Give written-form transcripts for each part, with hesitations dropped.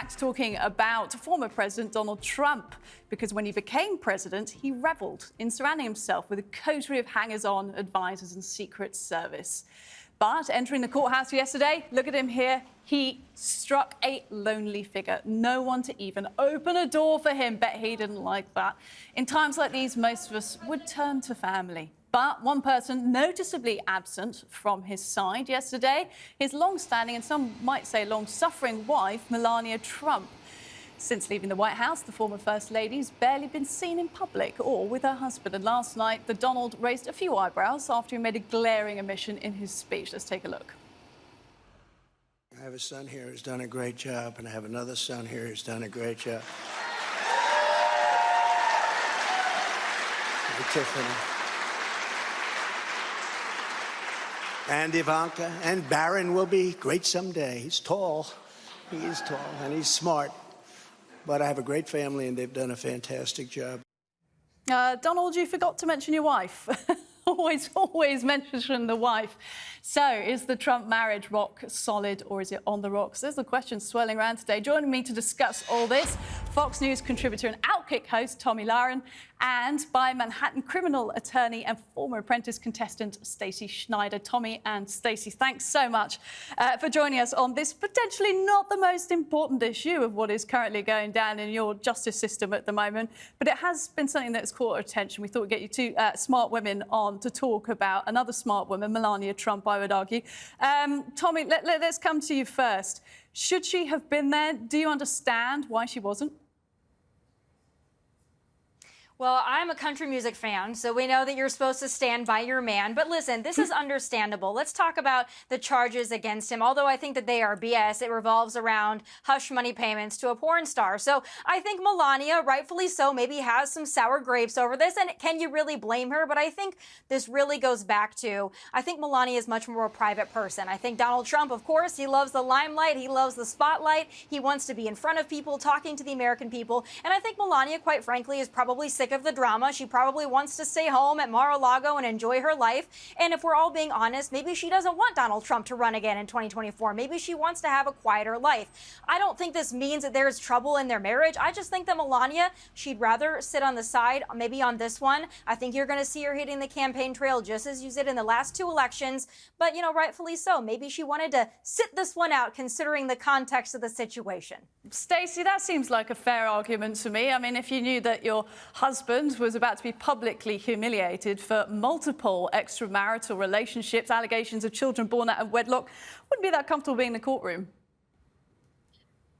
fact, talking about former President Donald Trump, because when he became president, he revelled in surrounding himself with a coterie of hangers-on, advisors and Secret Service. But entering the courthouse yesterday, look at him here, he struck a lonely figure. No one to even open a door for him. Bet he didn't like that. In times like these, most of us would turn to family. But one person noticeably absent from his side yesterday, his long-standing and some might say long-suffering wife, Melania Trump. Since leaving the White House, the former First Lady's barely been seen in public or with her husband. And last night, the Donald raised a few eyebrows after he made a glaring omission in his speech. Let's take a look. I have a son here who's done a great job, and I have another son here who's done a great job. Hey, Tiffany. And Ivanka, and Barron will be great someday. He's tall. He is tall, and he's smart. But I have a great family, and they've done a fantastic job. Donald, you forgot to mention your wife. always mention the wife. So, is the Trump marriage rock solid, or is it on the rocks? There's a question swirling around today. Joining me to discuss all this, Fox News contributor and OutKick host Tomi Lahren, and by Manhattan criminal attorney and former Apprentice contestant Stacey Schneider. Tomi and Stacey, thanks so much for joining us on this potentially not the most important issue of what is currently going down in your justice system at the moment, but it has been something that's caught our attention. We thought we'd get you two smart women on to talk about another smart woman, Melania Trump, I would argue. Tomi, let's come to you first. Should she have been there? Do you understand why she wasn't? Well, I'm a country music fan, so we know that you're supposed to stand by your man. But listen, this is understandable. Let's talk about the charges against him. Although I think that they are BS, it revolves around hush money payments to a porn star. So I think Melania, rightfully so, maybe has some sour grapes over this. And can you really blame her? But I think this really goes back to, I think Melania is much more a private person. I think Donald Trump, of course, he loves the limelight. He loves the spotlight. He wants to be in front of people, talking to the American people. And I think Melania, quite frankly, is probably sick of the drama. She probably wants to stay home at Mar-a-Lago and enjoy her life. And if we're all being honest, maybe she doesn't want Donald Trump to run again in 2024. Maybe she wants to have a quieter life. I don't think this means that there's trouble in their marriage. I just think that Melania, she'd rather sit on the side, maybe on this one. I think you're going to see her hitting the campaign trail just as you did in the last two elections. But, you know, rightfully so. Maybe she wanted to sit this one out considering the context of the situation. Stacey, that seems like a fair argument to me. I mean, if you knew that your husband was about to be publicly humiliated for multiple extramarital relationships, allegations of children born out of wedlock, wouldn't be that comfortable being in the courtroom.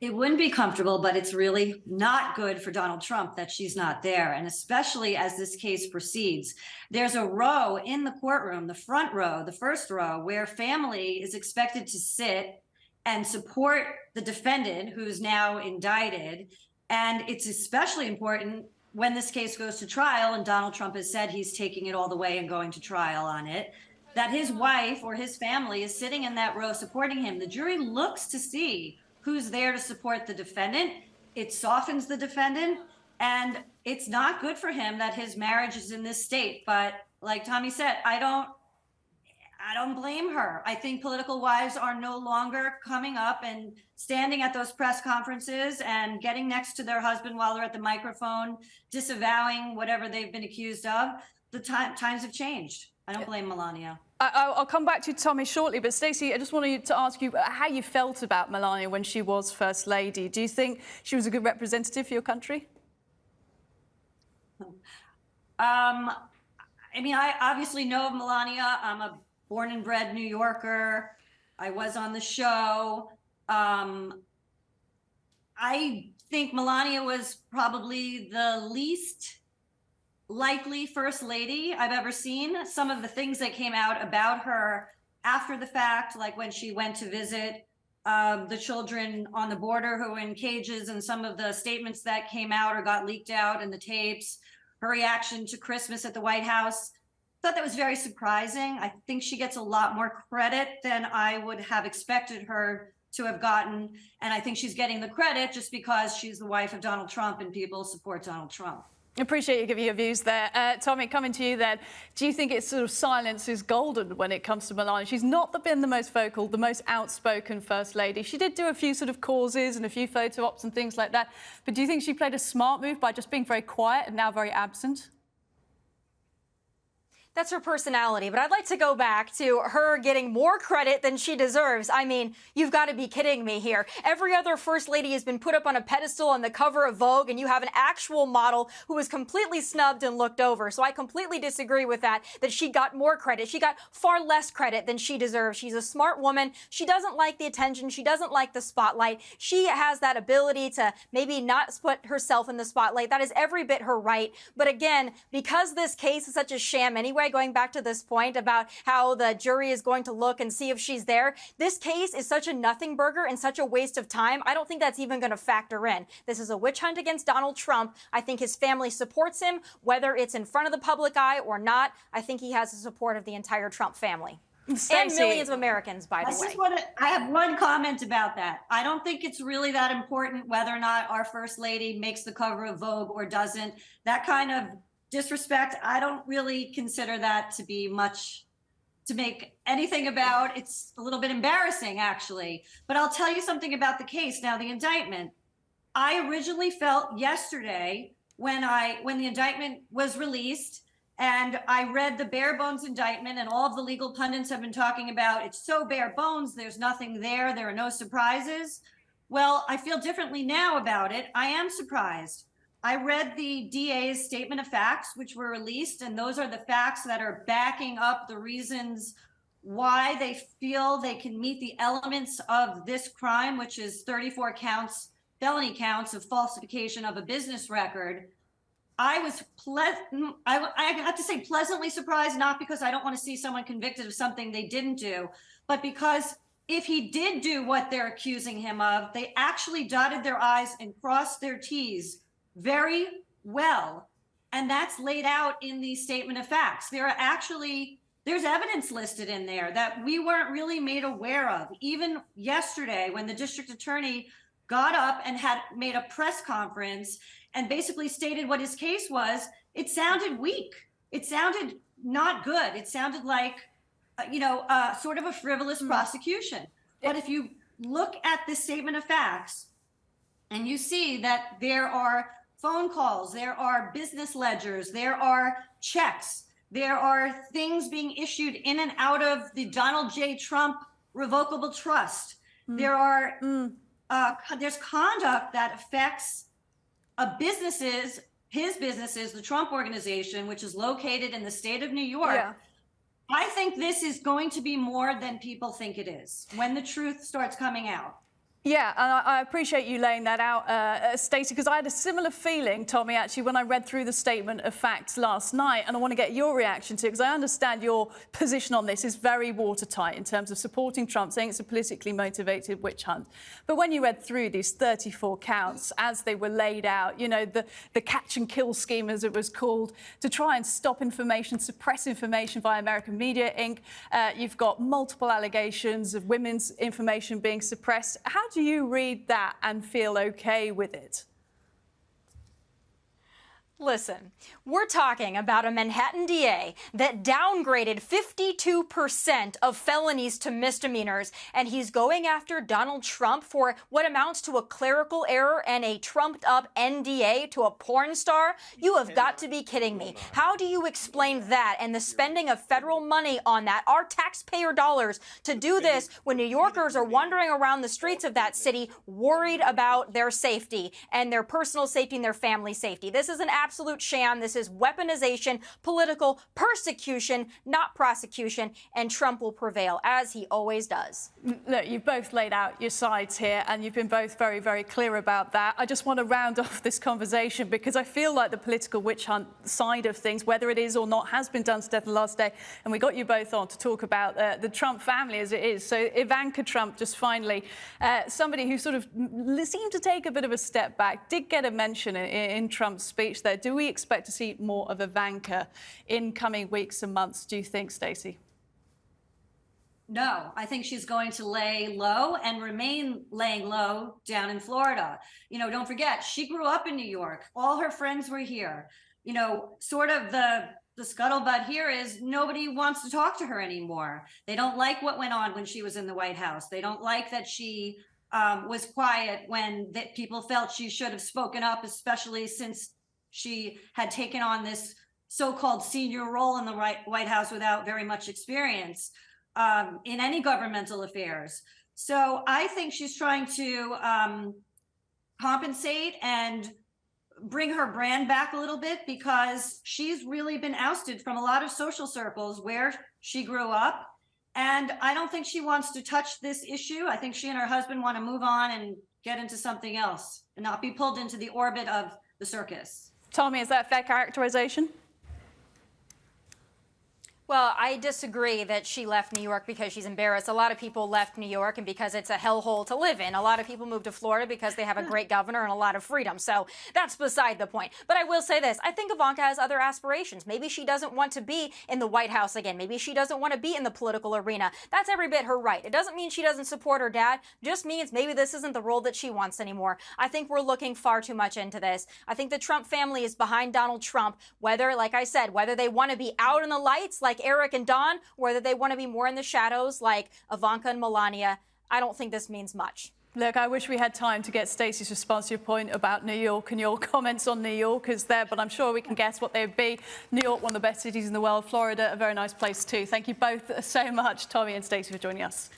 It wouldn't be comfortable, but it's really not good for Donald Trump that she's not there. And especially as this case proceeds, there's a row in the courtroom, the front row, the first row, where family is expected to sit and support the defendant who's now indicted. And it's especially important when this case goes to trial, and Donald Trump has said he's taking it all the way and going to trial on it, that his wife or his family is sitting in that row supporting him. The jury looks to see who's there to support the defendant. It softens the defendant, and it's not good for him that his marriage is in this state. But like Tomi said, I don't blame her. I think political wives are no longer coming up and standing at those press conferences and getting next to their husband while they're at the microphone, disavowing whatever they've been accused of. The times have changed. I don't blame Melania. I'll come back to Tomi shortly, but Stacey, I just wanted to ask you how you felt about Melania when she was First Lady. Do you think she was a good representative for your country? I mean, I obviously know of Melania. I'm a born and bred New Yorker. I was on the show. I think Melania was probably the least likely First Lady I've ever seen. Some of the things that came out about her after the fact, like when she went to visit the children on the border who were in cages, and some of the statements that came out or got leaked out in the tapes, her reaction to Christmas at the White House, thought that was very surprising. I think she gets a lot more credit than I would have expected her to have gotten. And I think she's getting the credit just because she's the wife of Donald Trump and people support Donald Trump. Appreciate you giving your views there. Tomi, coming to you then. Do you think it's sort of silence is golden when it comes to Melania? She's not been the most vocal, the most outspoken First Lady. She did do a few sort of causes and a few photo ops and things like that. But do you think she played a smart move by just being very quiet and now very absent? That's her personality, but I'd like to go back to her getting more credit than she deserves. I mean, you've got to be kidding me here. Every other First Lady has been put up on a pedestal on the cover of Vogue, and you have an actual model who was completely snubbed and looked over. So I completely disagree with that she got more credit. She got far less credit than she deserves. She's a smart woman. She doesn't like the attention. She doesn't like the spotlight. She has that ability to maybe not put herself in the spotlight. That is every bit her right. But again, because this case is such a sham anyway, going back to this point about how the jury is going to look and see if she's there. This case is such a nothing burger and such a waste of time. I don't think that's even going to factor in. This is a witch hunt against Donald Trump. I think his family supports him, whether it's in front of the public eye or not. I think he has the support of the entire Trump family. Stacey. And millions of Americans, by the way. I have one comment about that. I don't think it's really that important whether or not our First Lady makes the cover of Vogue or doesn't. That kind of disrespect, I don't really consider that to be much to make anything about. It's a little bit embarrassing, actually. But I'll tell you something about the case. Now, the indictment, I originally felt yesterday when the indictment was released and I read the bare bones indictment, and all of the legal pundits have been talking about it's so bare bones, there's nothing there, there are no surprises. Well, I feel differently now about it. I am surprised. I read the DA's statement of facts, which were released, and those are the facts that are backing up the reasons why they feel they can meet the elements of this crime, which is 34 counts, felony counts of falsification of a business record. I was I have to say pleasantly surprised, not because I don't want to see someone convicted of something they didn't do, but because if he did do what they're accusing him of, they actually dotted their I's and crossed their T's very well. And that's laid out in the statement of facts. There's evidence listed in there that we weren't really made aware of. Even yesterday, when the district attorney got up and had made a press conference and basically stated what his case was, it sounded weak. It sounded not good. It sounded like, sort of a frivolous prosecution. But if you look at this statement of facts and you see that there are phone calls, there are business ledgers, there are checks, there are things being issued in and out of the Donald J. Trump revocable trust. There are there's conduct that affects his businesses, the Trump Organization, which is located in the state of New York. Yeah. I think this is going to be more than people think it is when the truth starts coming out. Yeah, and I appreciate you laying that out, Stacey, because I had a similar feeling, Tomi, actually, when I read through the statement of facts last night, and I want to get your reaction to it, because I understand your position on this is very watertight in terms of supporting Trump, saying it's a politically motivated witch hunt. But when you read through these 34 counts as they were laid out, the catch and kill scheme, as it was called, to try and stop information, suppress information via American Media Inc., you've got multiple allegations of women's information being suppressed. How do you read that and feel okay with it? Listen, we're talking about a Manhattan DA that downgraded 52% of felonies to misdemeanors, and he's going after Donald Trump for what amounts to a clerical error and a trumped-up NDA to a porn star? You have got to be kidding me. How do you explain that and the spending of federal money on that, our taxpayer dollars, to do this when New Yorkers are wandering around the streets of that city worried about their safety and their personal safety and their family safety? This is an absolute sham. This is weaponization, political persecution, not prosecution, and Trump will prevail, as he always does. Look, you've both laid out your sides here, and you've been both very, very clear about that. I just want to round off this conversation because I feel like the political witch hunt side of things, whether it is or not, has been done to death the last day, and we got you both on to talk about the Trump family as it is. So Ivanka Trump, just finally, somebody who sort of seemed to take a bit of a step back, did get a mention in Trump's speech there. Do we expect to see more of Ivanka in coming weeks and months, do you think, Stacey? No, I think she's going to lay low and remain laying low down in Florida. Don't forget, she grew up in New York. All her friends were here. you know, sort of the scuttlebutt here is nobody wants to talk to her anymore. They don't like what went on when she was in the White House. They don't like that she was quiet when people felt she should have spoken up, especially since she had taken on this so-called senior role in the White House without very much experience in any governmental affairs. So I think she's trying to compensate and bring her brand back a little bit, because she's really been ousted from a lot of social circles where she grew up. And I don't think she wants to touch this issue. I think she and her husband want to move on and get into something else and not be pulled into the orbit of the circus. Tomi, is that a fair characterization? Well, I disagree that she left New York because she's embarrassed. A lot of people left New York and because it's a hellhole to live in. A lot of people moved to Florida because they have a great governor and a lot of freedom. So that's beside the point. But I will say this. I think Ivanka has other aspirations. Maybe she doesn't want to be in the White House again. Maybe she doesn't want to be in the political arena. That's every bit her right. It doesn't mean she doesn't support her dad. It just means maybe this isn't the role that she wants anymore. I think we're looking far too much into this. I think the Trump family is behind Donald Trump, whether, like I said, whether they want to be out in the lights like Eric and Don, or whether they want to be more in the shadows like Ivanka and Melania. I don't think this means much. Look, I wish we had time to get Stacey's response to your point about New York, and your comments on New York is there, but I'm sure we can guess what they would be. New York, one of the best cities in the world. Florida, a very nice place too. Thank you both so much, Tomi and Stacey, for joining us.